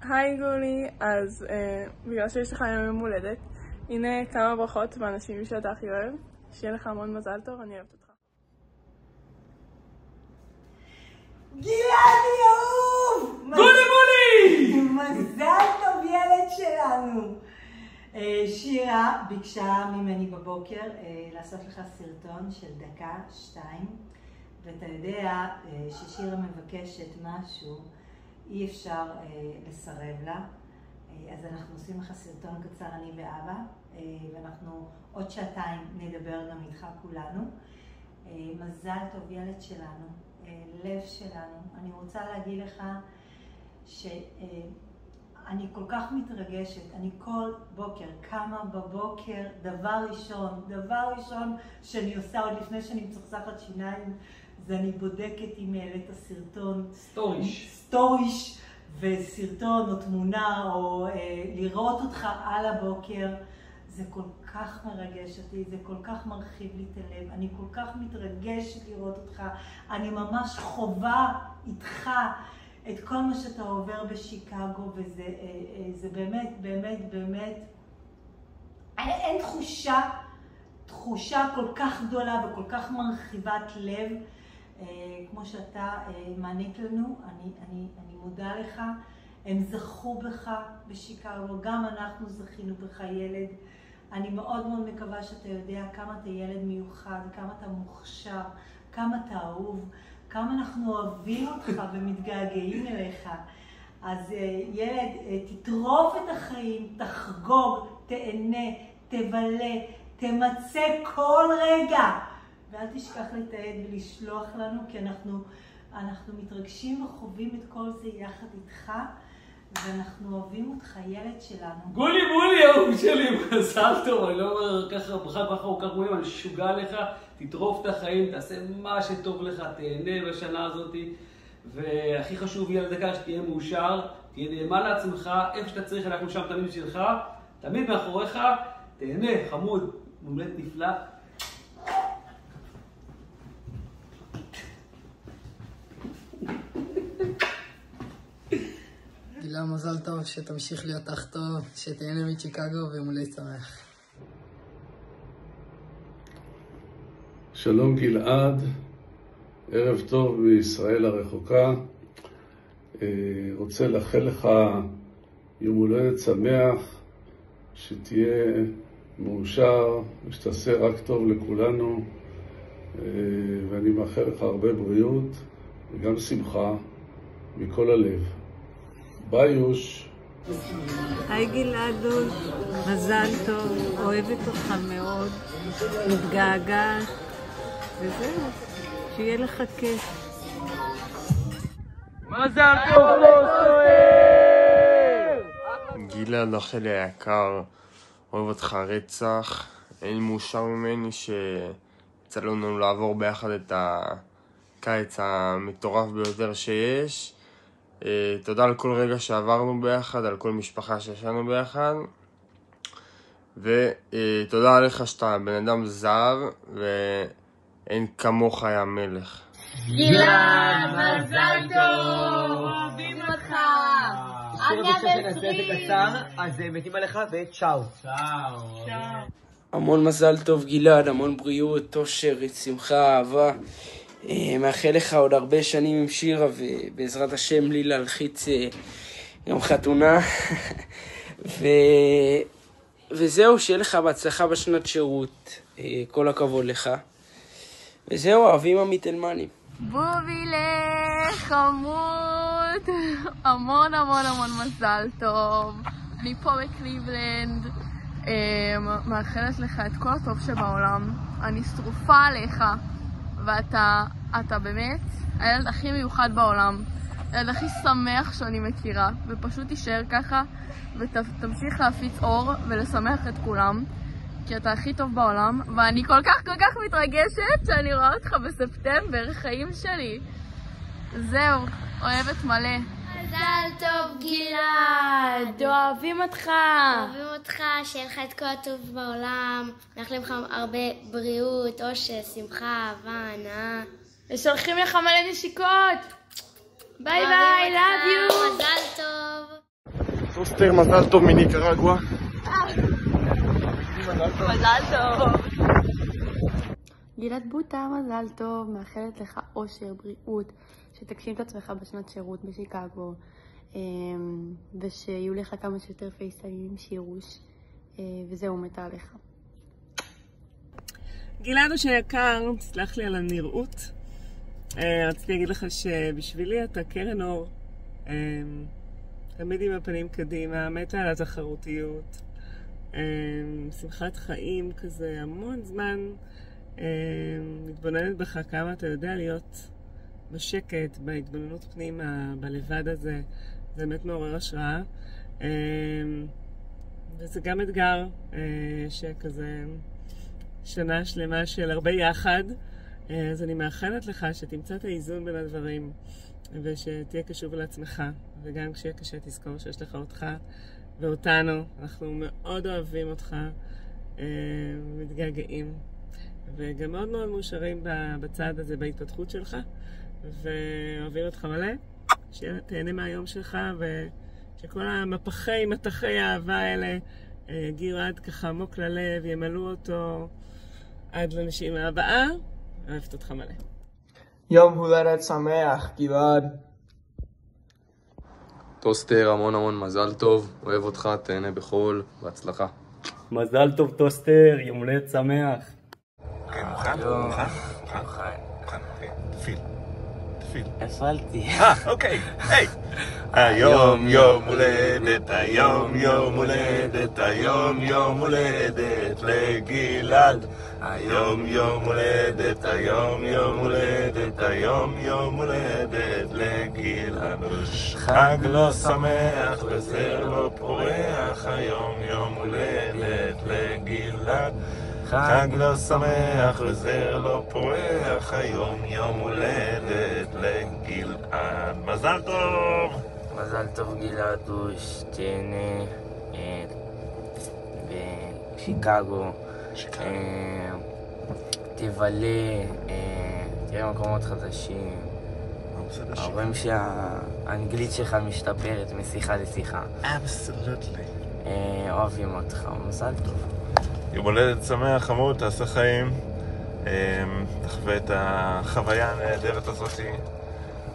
היי גולי, אז בגלל שיש לך היום יום הולדת, הנה כמה ברכות מאנשים שאתה הכי אוהב. שיהיה לך המון מזל טוב, אני אוהבת אותך. גלעדי אהוב! גולי! מזל טוב ילד שלנו! שירה ביקשה ממני בבוקר לעשות לך סרטון של דקה, 2, ואתה יודע ששירה מבקשת משהו, אי אפשר לסרב לה. אז אנחנו עושים לך סרטון קצר, אני ואבא, ואנחנו עוד 2 נדבר גם איתך כולנו. מזל טוב ילד שלנו, לב שלנו. אני רוצה להגיד לך שאני כל כך מתרגשת. אני כל בוקר קמה בבוקר, דבר ראשון שאני עושה עוד לפני שאני מצחצחת שיניים, זה אני בודקת אם העלית הסרטון סטוריש וסרטון או תמונה או לראות אותך על הבוקר. זה כל כך מרגש אותי, זה כל כך מרחיב לי את הלב, אני כל כך מתרגשת לראות אותך, אני ממש חובה איתך את כל מה שאתה עובר בשיקגו, וזה באמת, אין תחושה כל כך גדולה וכל כך מרחיבת לב, כמו שאתה מעניק לנו. אני מודה לך, הם זכו בך בשיקגו, גם אנחנו זכינו בך ילד. אני מאוד מקווה שאתה יודע כמה אתה ילד מיוחד, כמה אתה מוכשר, כמה אתה אהוב, כמה אנחנו אוהבים אותך ומתגעגעים אליך. אז ילד, תטרוף את החיים, תחגוג, תהנה, תבלה, תמצא כל רגע. ואל תשכח לתעד ולשלוח לנו, כי אנחנו מתרגשים וחווים את כל זה יחד איתך, ואנחנו אוהבים אותך, ילד שלנו. גולי, אהוב שלי, מזל טוב. אני לא אומר ככה, בכך הוא כך רואים, אני שוגע לך, תטרוף את החיים, תעשה מה שטוב לך, תהנה בשנה הזאת. והכי חשוב, ילד יקר, שתהיה מאושר, תהיה נאמן לעצמך, איפה שאתה צריך, אנחנו שם תמיד בשבילך, תמיד מאחוריך, תהנה, חמוד, מומלט נפלא. גילה, מזל טוב, שתמשיך להיות אח טוב, שתהנה משיקגו ומולד שמח. שלום גלעד, ערב טוב מישראל הרחוקה. רוצה לאחל לך יום הולדת שמח, שתהיה מאושר ושתעשה רק טוב לכולנו, ואני מאחל לך הרבה בריאות וגם שמחה מכל הלב. ביי יוש. היי גלעדון, מזל טוב, אוהבת אותך מאוד, מתגעגעת, וזהו, שיהיה לך כיף. מזל טוב לא סוער! גלעד, אח שלי היקר, אוהב אותך רצח. אין מאושר ממני שיצא לנו לעבור ביחד את הקיץ המטורף ביותר שיש. תודה על כל רגע שעברנו ביחד, על כל משפחה שישנו ביחד, ותודה עליך שאתה בן אדם זר ואין כמוך יא מלך. גלעד, מזל טוב, אוהבים אותך. עד 120. אז מתים עליך וצ'או. המון מזל טוב גלעד, המון בריאות, אושר, שמחה, אהבה. מאחל לך עוד הרבה שנים עם שירה, ובעזרת השם לי להלחיץ גם חתונה. וזהו, שיהיה לך בהצלחה בשנת שירות, כל הכבוד לך. וזהו, אוהבים עמית-אלמנים. בובילה, חמוד, המון מזל טוב. אני פה בקליבלנד, מאחלת לך את כל הטוב שבעולם. אני שרופה עליך. ואתה באמת הילד הכי מיוחד בעולם, הילד הכי שמח שאני מכירה, ופשוט תישאר ככה ותמשיך להפיץ אור ולשמח את כולם, כי אתה הכי טוב בעולם, ואני כל כך מתרגשת שאני רואה אותך בספטמבר, חיים שלי. זהו, אוהבת מלא. מזל טוב גלעד, אוהבים אותך. שיהיה לך את כל הטוב בעולם, מאחלים לך הרבה בריאות, אושר, שמחה, אהבה, הנאה. ושולחים לך מלא נשיקות. ביי ביי, love you. מזל טוב. טוסטר, מזל טוב מניקרגואה. מזל טוב. גלעד בוטה, מזל טוב, מאחלת לך אושר, בריאות, שתגשים את עצמך בשנת שירות בשיקגו, ושיהיו לך כמה שיותר פייסאים, שירוש, וזהו, מתה עליך. גלעד שיקר, תסלח לי על הנראות. רציתי להגיד לך שבשבילי אתה קרן אור. תמיד עם הפנים קדימה, מתה על התחרותיות. שמחת חיים כזה, המון זמן מתבוננת בך כמה אתה יודע להיות בשקט, בהתבוננות פנימה, בלבד הזה. זה באמת מעורר השראה. וזה גם אתגר שכזה שנה שלמה של הרבה יחד. אז אני מאחלת לך שתמצא את האיזון בין הדברים ושתהיה קשוב לעצמך, וגם כשיהיה קשה תזכור שיש לך אותך ואותנו. אנחנו מאוד אוהבים אותך, מתגעגעים, וגם מאוד מאוד מאושרים בצד הזה, בהתפתחות שלך, ואוהבים אותך מלא. שתהנה מהיום שלך, ושכל מטחי האהבה האלה יגיעו עד ככה עמוק ללב, ימלאו אותו עד לנשימה הבאה. אוהבת אותך מלא. יום הולדת שמח, גלעד. טוסטר, המון המון מזל טוב, אוהב אותך, תהנה בחול, בהצלחה. מזל טוב טוסטר, יום הולדת שמח. כן, מוכן? תפיל. הפעלתי. אוקיי, היי. היום יום הולדת, היום יום הולדת, היום יום הולדת לגלעד. היום יום הולדת, היום יום הולדת, היום יום הולדת לגלעד. חג לא שמח וזר לא פורח, היום יום הולדת לגלעד. חג לא שמח וזר לא פורח, היום יום הולדת לגלעד. מזל טוב! מזל טוב גלעדוש, תהנה בשיקגו, תבלה, תראה מקומות חדשים. רואים שהאנגלית שלך משתפרת משיחה לשיחה. אבסולוטלי. אוהבים אותך, מזל טוב. יום הולדת שמח, חמוד, תעשה חיים, תחווה את החוויה הנהדרת הזאת.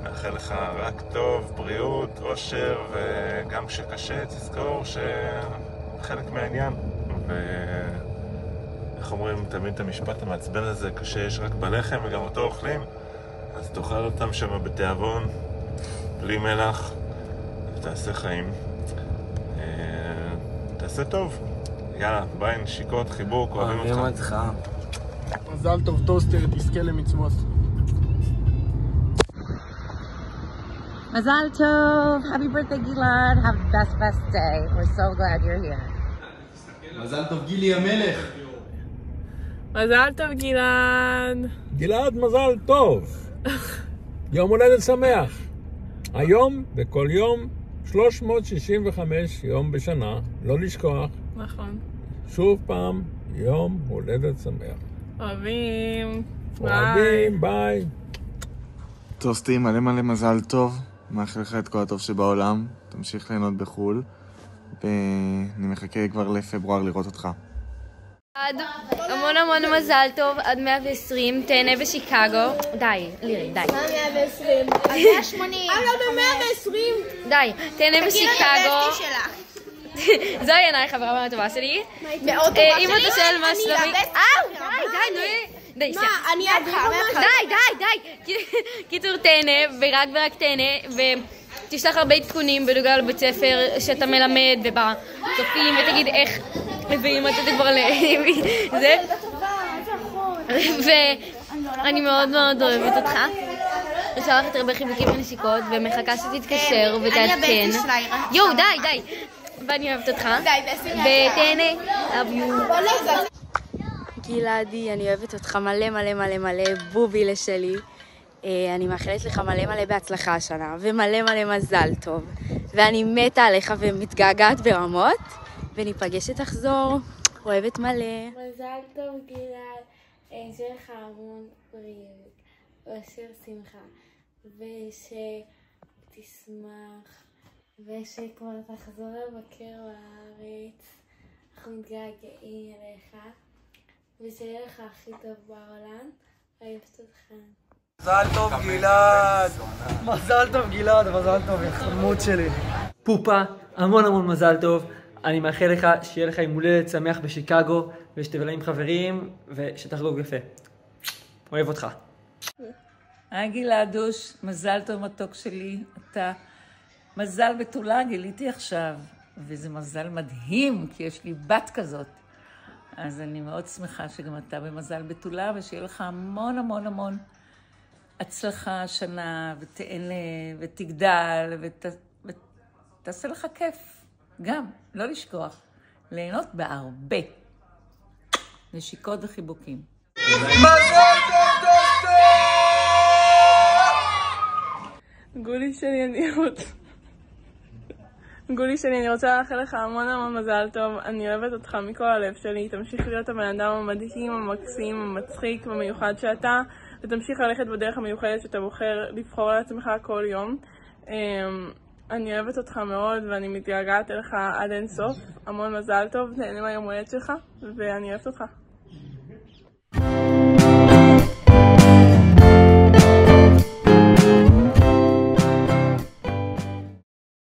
מאחל לך רק טוב, בריאות, אושר, וגם כשקשה תזכור שחלק מהעניין. ואיך אומרים תמיד את המשפט המעצבן הזה, קשה יש רק בלחם וגם אותו אוכלים, אז תאכל אותם שם בתיאבון, בלי מלח, ותעשה חיים. תעשה טוב. יאללה, ביי, נשיקות, חיבוק, אוהבים אותך. מזל טוב טוסטר, תזכה למצוות. מזל טוב, happy birthday גלעד, have the best day, we're so glad you're here. מזל טוב גילי המלך. מזל טוב גלעד. גלעד, מזל טוב. יום הולדת שמח. היום וכל יום 365 יום בשנה, לא לשכוח. נכון. שוב פעם, יום הולדת שמח. אוהבים. אוהבים, ביי. טוסטי, מלא מלא מזל טוב. מאחל לך את כל הטוב שבעולם. תמשיך ליהנות בחול. ואני מחכה כבר לפברואר לראות אותך. המון המון מזל טוב, עד 120, תהנה בשיקגו. די, לירי, די. מה 120? עד 180. אבל לא ב-120. די, תהנה בשיקגו. תכירי את שלך. זוהי עיניי חברה מאוד טובה שלי. מאוד טובה שלי? אם אתה שואל מה שלומי... די, מה, אני די. קיצור, תהנה, ורק תהנה, ותשלח הרבה עדכונים בנוגע לבית ספר שאתה מלמד ובצופים, ותגיד איך מביאים אותה כבר זה. ואני מאוד מאוד אוהבת אותך. ושלח את הרבה חיבוקים ונשיקות, ומחכה שתתקשר ותעדכן. יואו, די. ואני אוהבת אותך. ותהנה, love you. גלעדי, אני אוהבת אותך מלא, בובילה שלי. אני מאחלת לך מלא בהצלחה השנה, ומלא מזל טוב. ואני מתה עליך ומתגעגעת ברמות, וניפגש שתחזור. אוהבת מלא. מזל טוב גלעד, שיהיה לך המון בריאות, ואשר שמחה, ושתשמח ושכבר תחזור לבקר בארץ, אנחנו מתגעגעים אליך, ושיהיה לך הכי טוב בעולם, אוהבת אותך. מזל טוב גלעד! מזל טוב גלעד, מזל טוב, חמוד שלי. פופה, המון המון מזל טוב. אני מאחל לך שיהיה לך יום הולדת שמח בשיקגו, ושתבלה עם חברים, ושתחגוג יפה. אוהב אותך. היי גלעדוש, מזל טוב מתוק שלי. אתה מזל בתולה גיליתי עכשיו, וזה מזל מדהים, כי יש לי בת כזאת. אז אני מאוד שמחה שגם אתה במזל בתולה, ושיהיה לך המון המון המון הצלחה השנה, ותהנה, ותגדל, ותעשה לך כיף. גם, לא לשכוח, ליהנות בהרבה. נשיקות וחיבוקים. מזל טוב טוסטר! גולי שלי, אני רוצה לאחל לך המון המון מזל טוב. אני אוהבת אותך מכל הלב שלי. תמשיך להיות הבן אדם המדהים, המקסים, המצחיק והמיוחד שאתה, ותמשיך ללכת בדרך המיוחדת שאתה בוחר לבחור לעצמך כל יום. אני אוהבת אותך מאוד ואני מתגעגעת אליך עד אין סוף. המון מזל טוב, תהנה מהיום הולדת שלך, ואני אוהבת אותך.